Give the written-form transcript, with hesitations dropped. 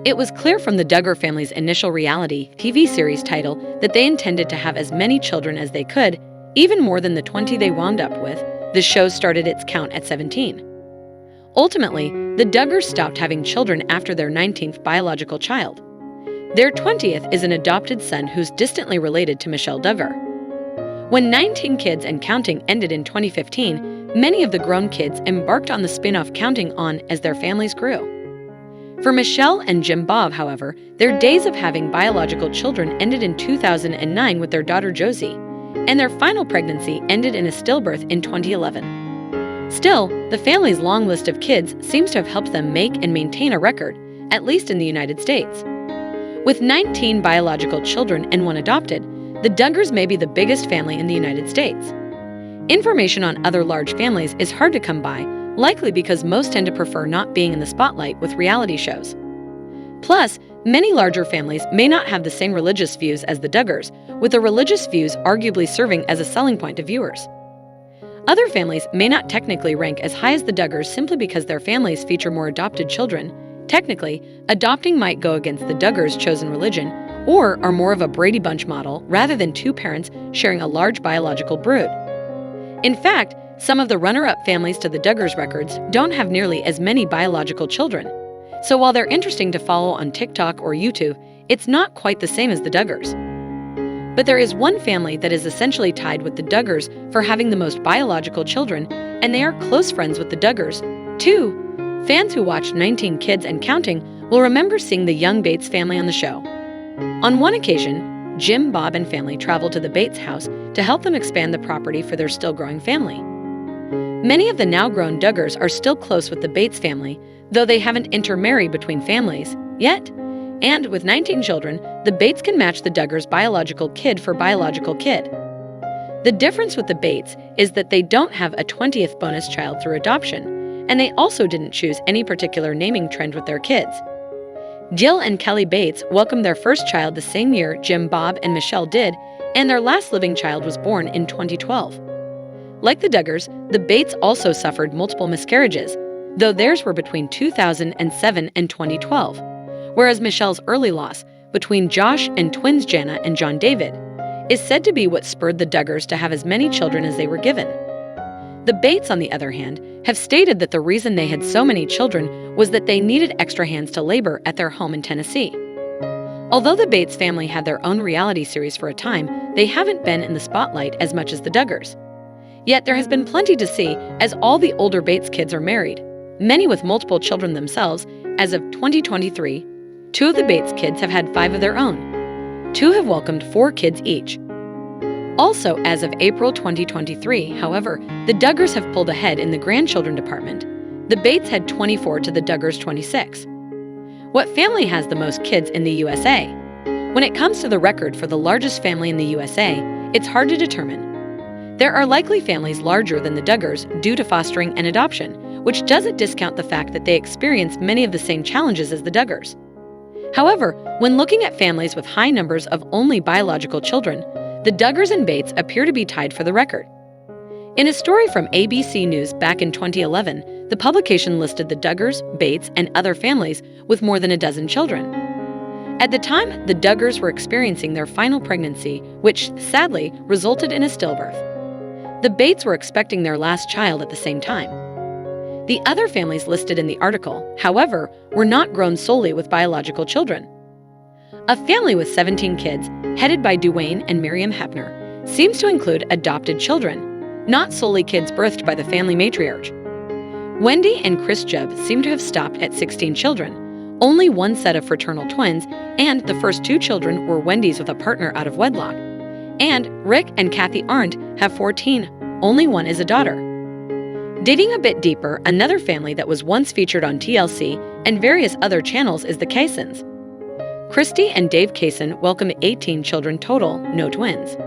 It was clear from the Duggar family's initial reality TV series title that they intended to have as many children as they could, even more than the 20 they wound up with. The show started its count at 17. Ultimately, the Duggars stopped having children after their 19th biological child. Their 20th is an adopted son who's distantly related to Michelle Duggar. When 19 Kids and Counting ended in 2015, many of the grown kids embarked on the spin-off Counting On as their families grew. For Michelle and Jim Bob, however, their days of having biological children ended in 2009 with their daughter Josie, and their final pregnancy ended in a stillbirth in 2011. Still, the family's long list of kids seems to have helped them make and maintain a record, at least in the United States. With 19 biological children and 1 adopted, the Duggars may be the biggest family in the United States. Information on other large families is hard to come by, likely because most tend to prefer not being in the spotlight with reality shows. Plus, many larger families may not have the same religious views as the Duggars, with the religious views arguably serving as a selling point to viewers. Other families may not technically rank as high as the Duggars simply because their families feature more adopted children. Technically, adopting might go against the Duggars' chosen religion, or are more of a Brady Bunch model rather than 2 parents sharing a large biological brood. In fact, some of the runner-up families to the Duggars records don't have nearly as many biological children. So while they're interesting to follow on TikTok or YouTube, it's not quite the same as the Duggars. But there is one family that is essentially tied with the Duggars for having the most biological children, and they are close friends with the Duggars, too. Fans who watched 19 Kids and Counting will remember seeing the young Bates family on the show. On one occasion, Jim, Bob, and family traveled to the Bates house to help them expand the property for their still-growing family. Many of the now-grown Duggars are still close with the Bates family, though they haven't intermarried between families yet. And with 19 children, the Bates can match the Duggars' biological kid for biological kid. The difference with the Bates is that they don't have a 20th bonus child through adoption, and they also didn't choose any particular naming trend with their kids. Jill and Kelly Bates welcomed their first child the same year Jim, Bob, and Michelle did, and their last living child was born in 2012. Like the Duggars, the Bates also suffered multiple miscarriages, though theirs were between 2007 and 2012, whereas Michelle's early loss, between Josh and twins Jana and John David, is said to be what spurred the Duggars to have as many children as they were given. The Bates, on the other hand, have stated that the reason they had so many children was that they needed extra hands to labor at their home in Tennessee. Although the Bates family had their own reality series for a time, they haven't been in the spotlight as much as the Duggars. Yet there has been plenty to see as all the older Bates kids are married, many with multiple children themselves. As of 2023, 2 of the Bates kids have had 5 of their own. 2 have welcomed 4 kids each. Also, as of April 2023, however, the Duggars have pulled ahead in the grandchildren department. The Bates had 24 to the Duggars' 26. What family has the most kids in the USA? When it comes to the record for the largest family in the USA, it's hard to determine. There are likely families larger than the Duggars due to fostering and adoption, which doesn't discount the fact that they experience many of the same challenges as the Duggars. However, when looking at families with high numbers of only biological children, the Duggars and Bates appear to be tied for the record. In a story from ABC News back in 2011, the publication listed the Duggars, Bates, and other families with more than a dozen children. At the time, the Duggars were experiencing their final pregnancy, which, sadly, resulted in a stillbirth. The Bates were expecting their last child at the same time. The other families listed in the article, however, were not grown solely with biological children. A family with 17 kids, headed by Duane and Miriam Hepner, seems to include adopted children, not solely kids birthed by the family matriarch. Wendy and Chris Jubb seem to have stopped at 16 children, only 1 set of fraternal twins, and the first 2 children were Wendy's with a partner out of wedlock. And Rick and Kathy Arndt have 14, only 1 is a daughter. Digging a bit deeper, another family that was once featured on TLC and various other channels is the Kaysons. Christy and Dave Kayson welcome 18 children total, no twins.